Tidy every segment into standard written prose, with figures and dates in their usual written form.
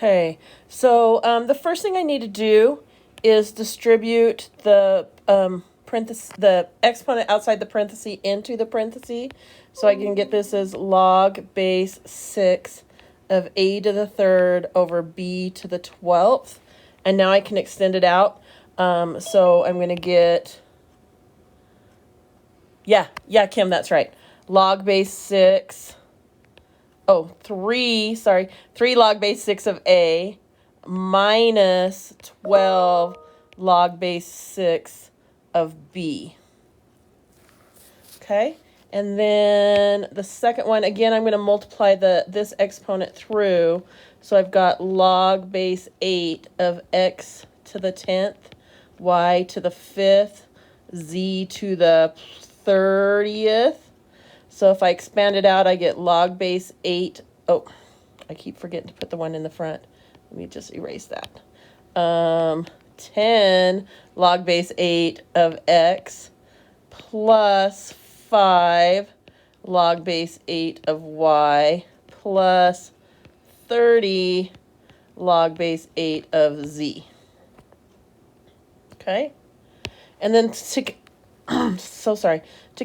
Okay, so the first thing I need to do is distribute the the exponent outside the parenthesis into the parenthesis. So I can get this as log base 6 of a to the third over b to the 12th. And now I can extend it out. So I'm going to get, yeah, Kim, that's right. Log base 6, 3 log base 6 of a minus 12 log base 6 of b. Okay, and then the second one, again, I'm going to multiply this exponent through. So I've got log base 8 of x to the 10th, y to the 5th, z to the 30th. So if I expand it out, I get log base 8. Oh, I keep forgetting to put the one in the front. Let me just erase that. 10 log base 8 of x plus 5 log base 8 of y plus 30 log base 8 of z. Okay? And then to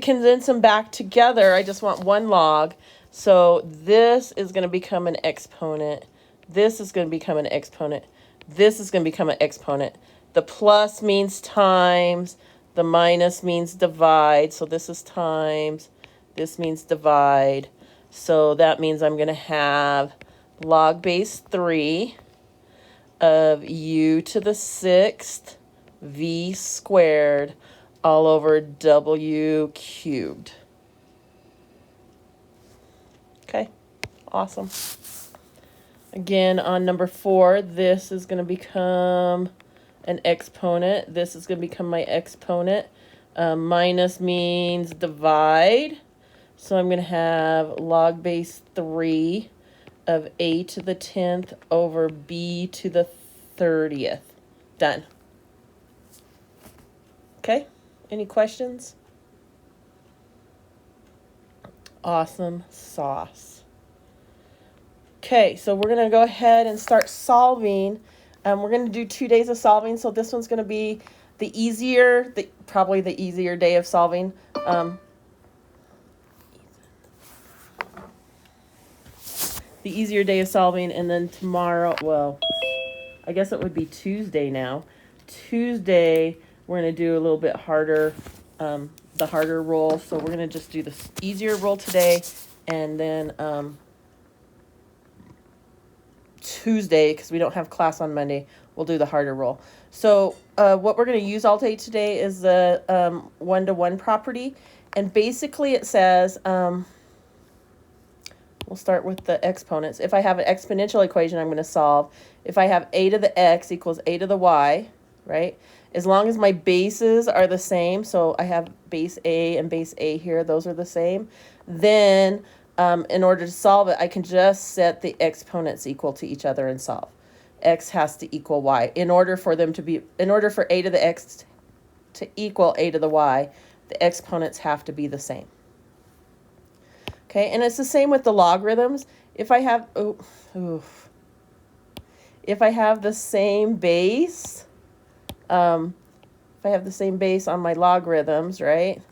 condense them back together, I just want one log. So this is going to become an exponent. This is going to become an exponent. This is going to become an exponent. The plus means times. The minus means divide. So this is times. This means divide. So that means I'm going to have log base 3 of u to the 6th v squared all over w cubed. Okay, awesome. Again, on number 4, this is going to become an exponent. This is going to become my exponent. Minus means divide. So I'm going to have log base 3 of a to the 10th over b to the 30th. Done. Okay, any questions? Awesome sauce. Okay, so we're going to go ahead and start solving. We're going to do 2 days of solving, so this one's going to be probably the easier day of solving. The easier day of solving, and then tomorrow, well, I guess it would be Tuesday now. Tuesday, we're going to do a little bit harder, the harder roll. So we're going to just do the easier roll today, and then Tuesday, because we don't have class on Monday, we'll do the harder roll. So what we're going to use all day today is the one-to-one property. And basically it says, we'll start with the exponents. If I have an exponential equation, I'm going to solve. If I have a to the x equals a to the y, right? As long as my bases are the same, so I have base a and base a here, those are the same, then in order to solve it, I can just set the exponents equal to each other and solve. X has to equal y. In order for a to the x to equal a to the y, the exponents have to be the same. Okay, and it's the same with the logarithms. If I have, if I have the same base, if I have the same base on my logarithms, right?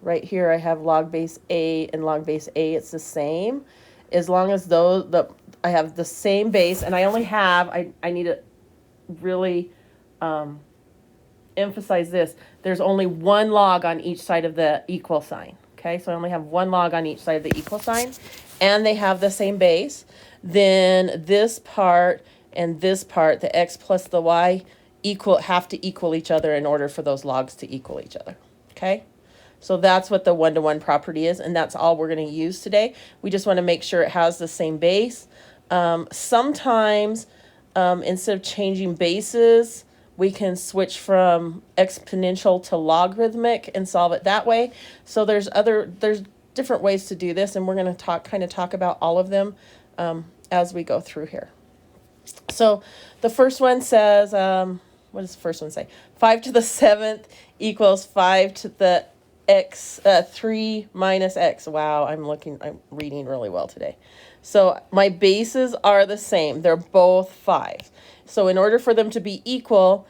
Right here I have log base a and log base a, it's the same. As long as I have the same base, and I only have, I need to really emphasize this, there's only one log on each side of the equal sign. Okay, so I only have one log on each side of the equal sign, and they have the same base. Then this part and this part, the x plus the y, have to equal each other in order for those logs to equal each other. Okay, so that's what the one-to-one property is, and that's all we're going to use today. We just want to make sure it has the same base. Sometimes instead of changing bases, we can switch from exponential to logarithmic and solve it that way. So there's different ways to do this, and we're going to kind of talk about all of them as we go through here. So the first one says, what does the first one say? 5 to the 7th equals 5 to the x, 3 minus x. Wow, I'm reading really well today. So my bases are the same. They're both 5. So in order for them to be equal,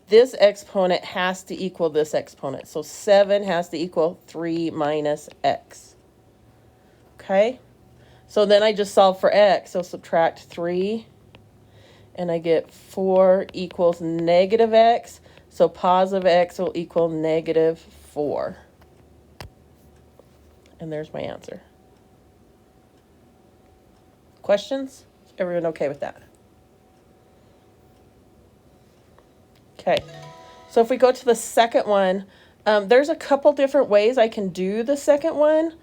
this exponent has to equal this exponent. So 7 has to equal 3 minus x. Okay? So then I just solve for x. So subtract 3, and I get 4 equals negative x. So positive x will equal negative 4. And there's my answer. Questions? Everyone okay with that? Okay. So if we go to the second one, there's a couple different ways I can do the second one.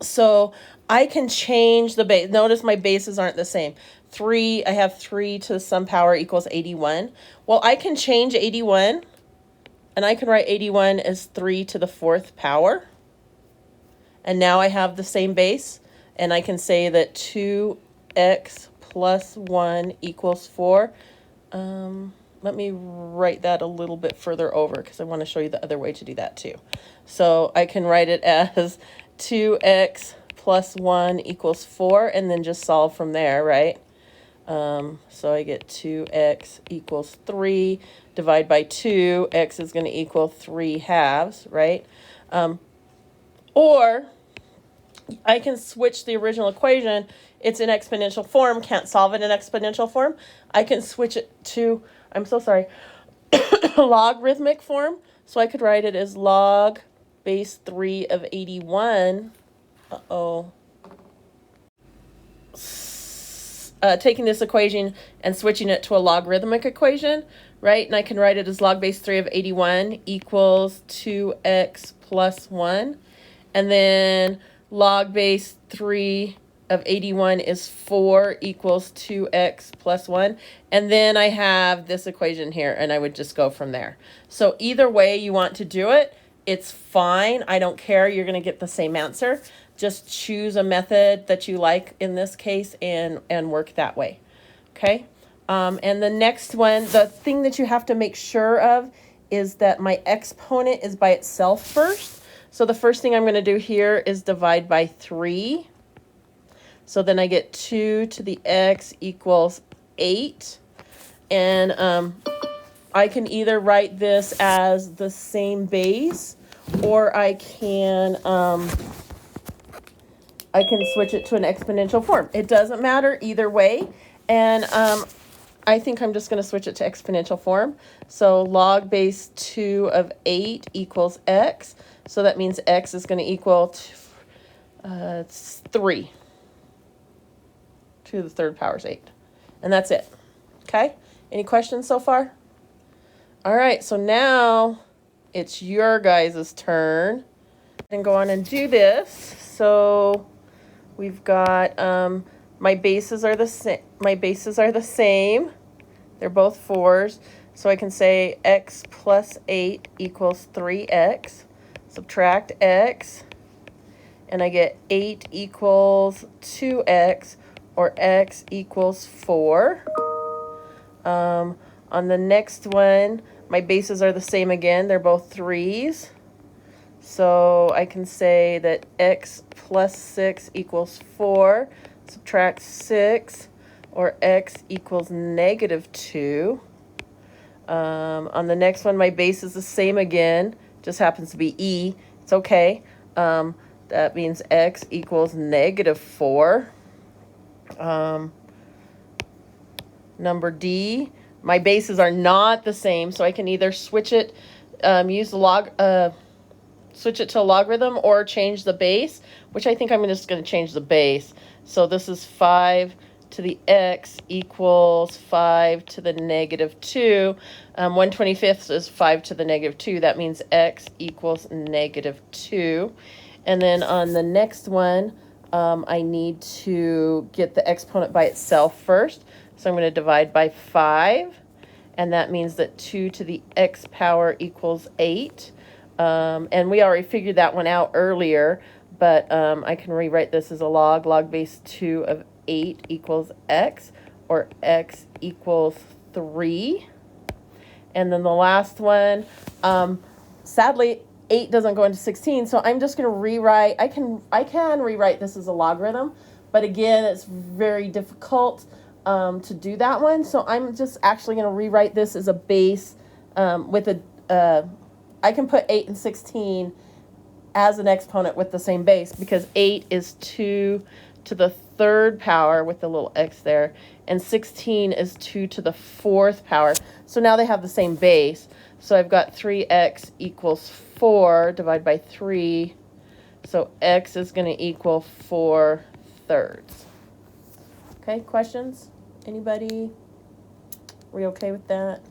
So I can change the base. Notice my bases aren't the same. 3, I have 3 to some power equals 81. Well, I can change 81, and I can write 81 as 3 to the 4th power. And now I have the same base, and I can say that 2x plus 1 equals 4. Let me write that a little bit further over because I want to show you the other way to do that too. So I can write it as 2x plus 1 equals 4, and then just solve from there, right? So I get 2x equals 3, divide by 2, x is going to equal 3 halves, right? Or I can switch the original equation. It's in exponential form, can't solve it in exponential form. I can switch it to, I'm so sorry, logarithmic form. So I could write it as log base 3 of 81. Taking this equation and switching it to a logarithmic equation, right? And I can write it as log base 3 of 81 equals 2x plus 1. And then log base 3 of 81 is 4 equals 2x plus 1. And then I have this equation here, and I would just go from there. So either way you want to do it, it's fine. I don't care. You're going to get the same answer. Just choose a method that you like in this case and work that way. Okay? And the next one, the thing that you have to make sure of is that my exponent is by itself first. So the first thing I'm going to do here is divide by 3. So then I get 2 to the x equals 8. And I can either write this as the same base, or I can switch it to an exponential form. It doesn't matter either way. And I think I'm just going to switch it to exponential form. So log base 2 of 8 equals x. So that means x is going to equal 3. 2 to the 3rd power is 8. And that's it. Okay? Any questions so far? All right, so now it's your guys' turn. And go on and do this. So we've got my bases are the same. They're both 4s. So I can say x plus 8 equals 3x. Subtract x, and I get 8 equals 2x, or x equals 4. On the next one, my bases are the same again. They're both 3s. So I can say that x plus 6 equals 4. Subtract 6, or x equals negative 2. On the next one, my base is the same again. Just happens to be e. It's okay. That means x equals negative 4. Number D, my bases are not the same, so I can either switch it, switch it to a logarithm, or change the base, which I think I'm just going to change the base. So this is 5 to the x equals 5 to the negative 2. 1/25 is 5 to the negative 2. That means x equals negative 2. And then on the next one, I need to get the exponent by itself first. So I'm going to divide by 5. And that means that 2 to the x power equals 8. And we already figured that one out earlier. But I can rewrite this as a log base 2 of 8 equals x, or x equals 3. And then the last one, sadly, 8 doesn't go into 16, so I'm just going to rewrite. I can rewrite this as a logarithm, but again, it's very difficult to do that one. So I'm just actually going to rewrite this as a base with a, I can put 8 and 16 as an exponent with the same base, because 8 is 2 to the third power with the little x there, and 16 is 2 to the fourth power. So now they have the same base. So I've got 3x equals 4 divided by 3. So x is going to equal 4/3. Okay, questions? Anybody? We okay with that?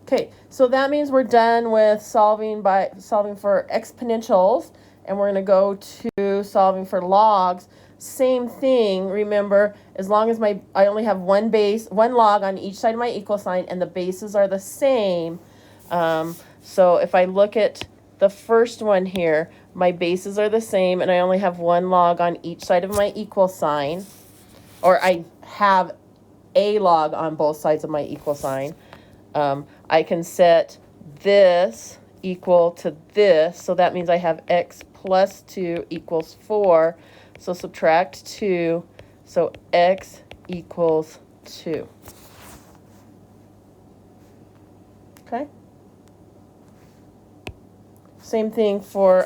Okay, so that means we're done with solving for exponentials, and we're going to go to solving for logs. Same thing, remember, as long as I only have one log on each side of my equal sign, and the bases are the same. So if I look at the first one here, my bases are the same, and I only have one log on each side of my equal sign, or I have a log on both sides of my equal sign. I can set this equal to this, so that means I have x plus 2 equals 4, so subtract 2, so x equals 2. Okay? Same thing for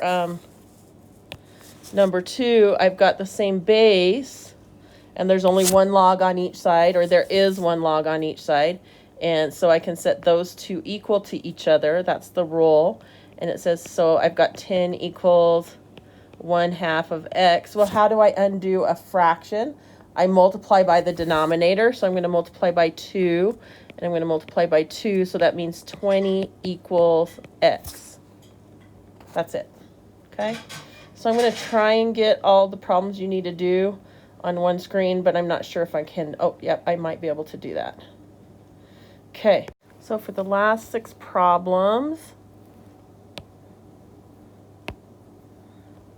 number 2. I've got the same base, and there's only one log on each side, or there is one log on each side. And so I can set those two equal to each other. That's the rule. And it says, so I've got 10 equals 1/2 of x. Well, how do I undo a fraction? I multiply by the denominator. So I'm going to multiply by 2, and I'm going to multiply by 2. So that means 20 equals x. That's it. Okay. So I'm going to try and get all the problems you need to do on one screen, but I'm not sure if I can. Oh, yep, I might be able to do that. Okay, so for the last 6 problems,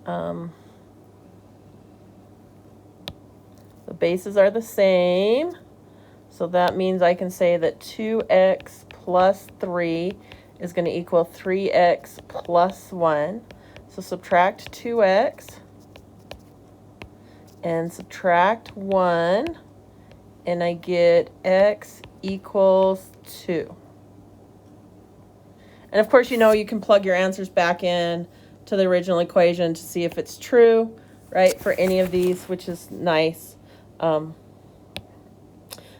the bases are the same, so that means I can say that 2x plus 3 is going to equal 3x plus 1. So subtract 2x and subtract 1, and I get x equals 2. And of course, you know, you can plug your answers back in to the original equation to see if it's true, right, for any of these, which is nice.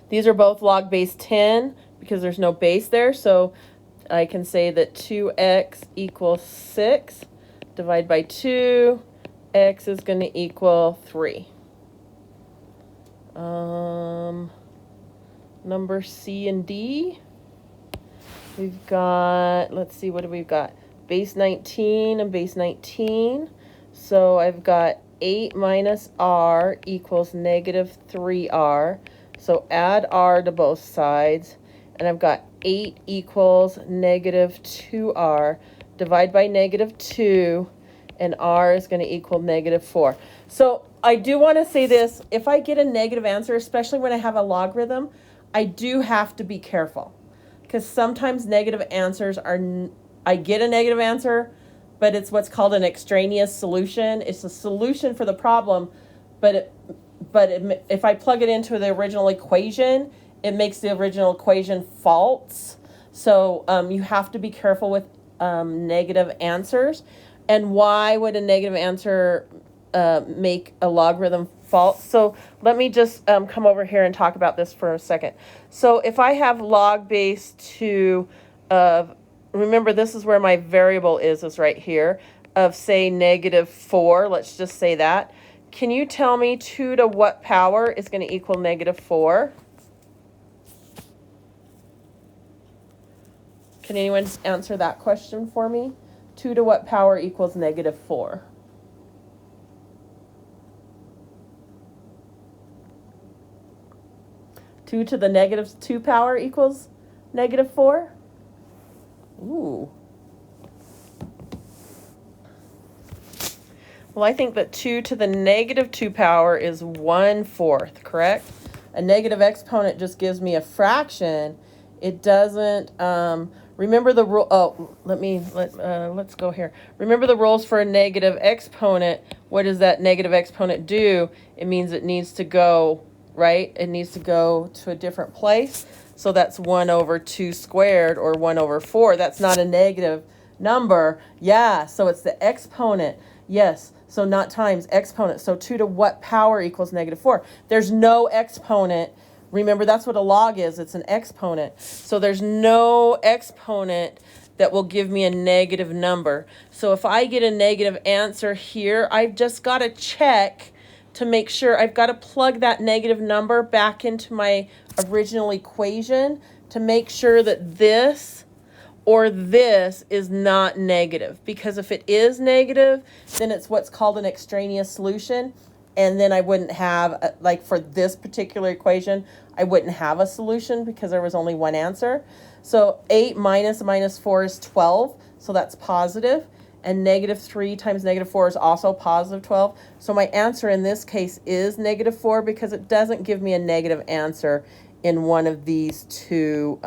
These are both log base 10 because there's no base there, so I can say that 2x equals 6. Divide by 2, x is going to equal 3. Number C and D, we've got, let's see, what do we got? Base 19 and base 19. So I've got 8 minus r equals negative 3r. So add r to both sides. And I've got 8 equals negative 2r. Divide by negative 2, and r is going to equal negative 4. So I do want to say this. If I get a negative answer, especially when I have a logarithm, I do have to be careful, because sometimes negative answers are, I get a negative answer, but it's what's called an extraneous solution. It's a solution for the problem, but if I plug it into the original equation, it makes the original equation false. So you have to be careful with negative answers. And why would a negative answer make a logarithm false? So let me just come over here and talk about this for a second. So if I have log base 2 of, remember this is where my variable is right here, of say negative 4, let's just say that. Can you tell me 2 to what power is going to equal negative 4? Can anyone answer that question for me? 2 to what power equals negative 4? Two to the negative 2 power equals negative 4? Ooh. Well, I think that 2 to the negative 2 power is 1/4, correct? A negative exponent just gives me a fraction. It doesn't Remember the rule. Oh, let's go here. Remember the rules for a negative exponent. What does that negative exponent do? It means it needs to go, right? It needs to go to a different place. So that's 1 over 2 squared, or 1 over 4. That's not a negative number. Yeah, so it's the exponent. Yes, so not times, exponent. So 2 to what power equals negative 4? There's no exponent. Remember, that's what a log is. It's an exponent. So there's no exponent that will give me a negative number. So if I get a negative answer here, I've just got to check to make sure. I've got to plug that negative number back into my original equation to make sure that this or this is not negative. Because if it is negative, then it's what's called an extraneous solution. And then I wouldn't have, like for this particular equation, I wouldn't have a solution because there was only one answer. So 8 minus 4 is 12. So that's positive. And negative 3 times negative 4 is also positive 12. So my answer in this case is negative 4 because it doesn't give me a negative answer in one of these two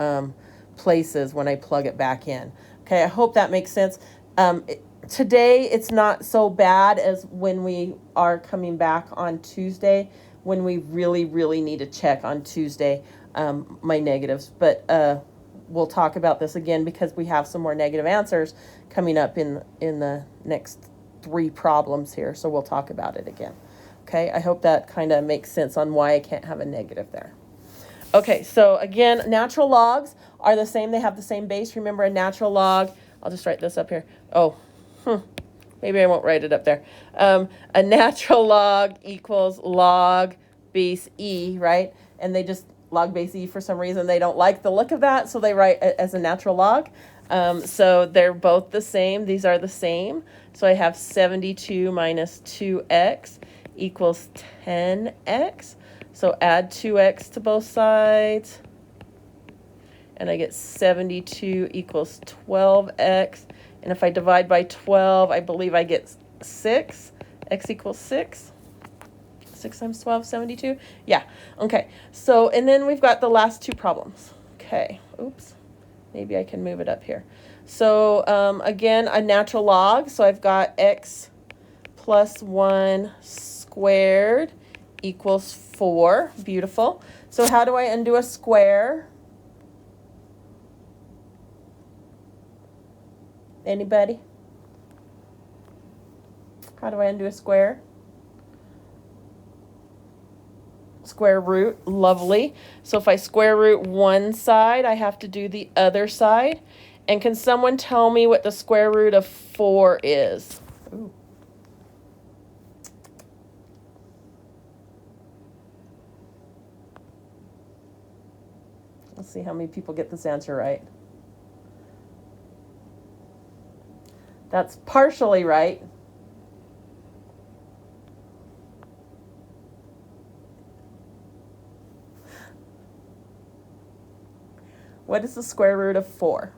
places when I plug it back in. Okay, I hope that makes sense. Today, it's not so bad as when we are coming back on Tuesday, when we really, really need to check on Tuesday my negatives. But we'll talk about this again because we have some more negative answers coming up in the next 3 problems here. So we'll talk about it again. Okay, I hope that kind of makes sense on why I can't have a negative there. Okay, so again, natural logs are the same. They have the same base. Remember, a natural log, I'll just write this up here. Maybe I won't write it up there. A natural log equals log base e, right? And they just log base e for some reason. They don't like the look of that, so they write it as a natural log. So they're both the same. These are the same. So I have 72 minus 2x equals 10x. So add 2x to both sides. And I get 72 equals 12x. And if I divide by 12, I believe I get 6. X equals 6. 6 times 12, 72. Yeah, okay. So, and then we've got the last 2 problems. Okay, oops. Maybe I can move it up here. So, again, a natural log. So I've got x plus 1 squared equals 4. Beautiful. So how do I undo a square? Anybody? How do I undo a square? Square root, lovely. So if I square root one side, I have to do the other side. And can someone tell me what the square root of 4 is? Ooh. Let's see how many people get this answer right. That's partially right. What is the square root of 4?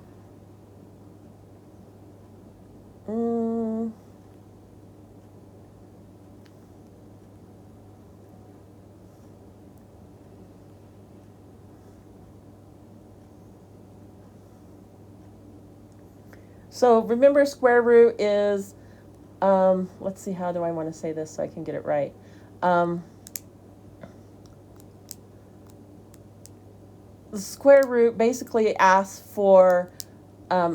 So remember, square root is, let's see, how do I want to say this so I can get it right? The square root basically asks for,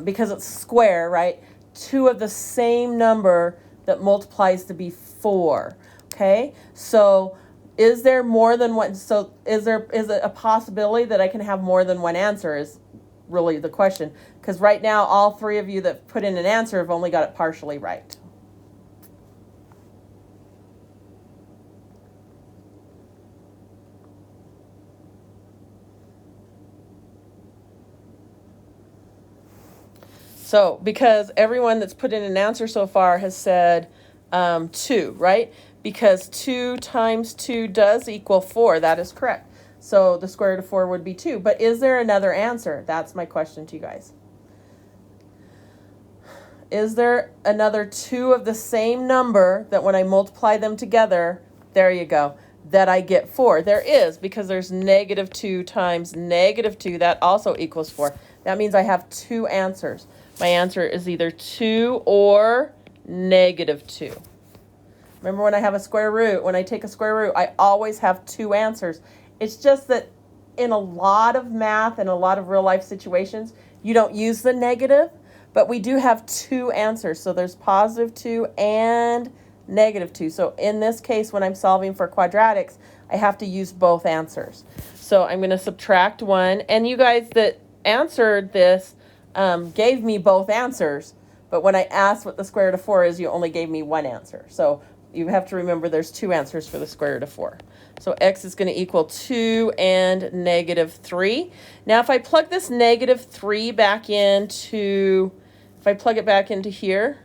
because it's square, right, 2 of the same number that multiplies to be 4, okay? So is there more than one? So is it a possibility that I can have more than one answer is really the question, because right now all 3 of you that put in an answer have only got it partially right. So because everyone that's put in an answer so far has said 2, right? Because 2 times 2 does equal 4. That is correct. So the square root of 4 would be 2. But is there another answer? That's my question to you guys. Is there another 2 of the same number that when I multiply them together, there you go, that I get 4? There is, because there's -2 times -2. That also equals 4. That means I have two answers. My answer is either 2 or -2. Remember when I have a square root, when I take a square root, I always have two answers. It's just that in a lot of math and a lot of real life situations, you don't use the negative, but we do have two answers. So there's +2 and -2. So in this case, when I'm solving for quadratics, I have to use both answers. So I'm going to subtract 1. And you guys that answered this gave me both answers. But when I asked what the square root of 4 is, you only gave me one answer. So you have to remember there's two answers for the square root of 4. So x is going to equal 2 and -3. Now if I plug this -3 back into, if I plug it back into here,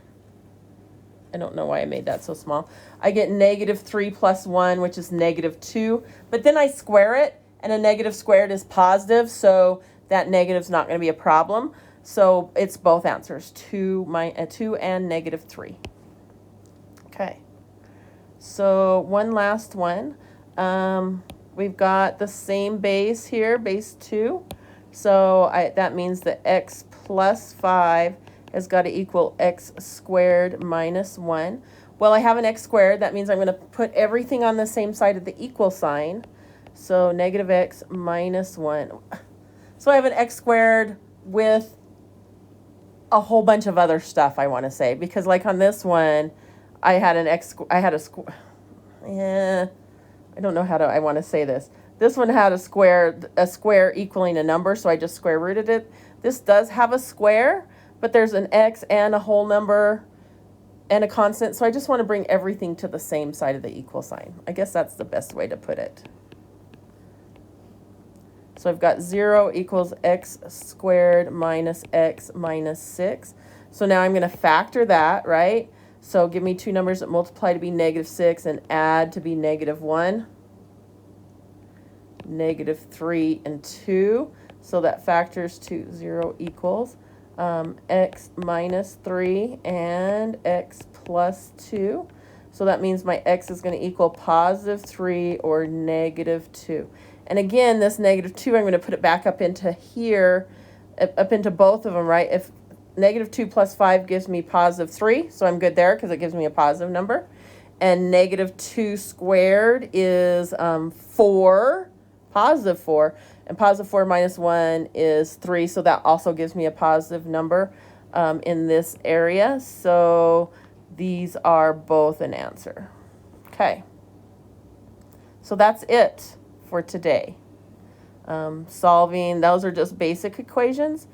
I don't know why I made that so small. I get -3 plus 1, which is -2. But then I square it, and a negative squared is positive, so that negative's not going to be a problem. So it's both answers, 2 and -3. Okay. So one last one. We've got the same base here, base 2. So that means that x plus 5 has got to equal x squared minus 1. Well, I have an x squared. That means I'm going to put everything on the same side of the equal sign. So -x minus 1. So I have an x squared with a whole bunch of other stuff, I want to say. Because like on this one, I had I don't know how I want to say this. This one had a square equaling a number, so I just square rooted it. This does have a square, but there's an x and a whole number and a constant, so I just want to bring everything to the same side of the equal sign. I guess that's the best way to put it. So I've got 0 equals x squared minus x minus 6. So now I'm going to factor that, right? So give me two numbers that multiply to be -6 and add to be -1. -3 and 2. So that factors to 0 equals x minus 3 and x plus 2. So that means my x is going to equal +3 or -2. And again, this -2, I'm going to put it back up into here, up into both of them, right? If -2 plus 5 gives me +3, so I'm good there because it gives me a positive number. And -2 squared is 4, +4. And +4 minus 1 is 3, so that also gives me a positive number in this area. So these are both an answer. Okay. So that's it for today. Solving, those are just basic equations.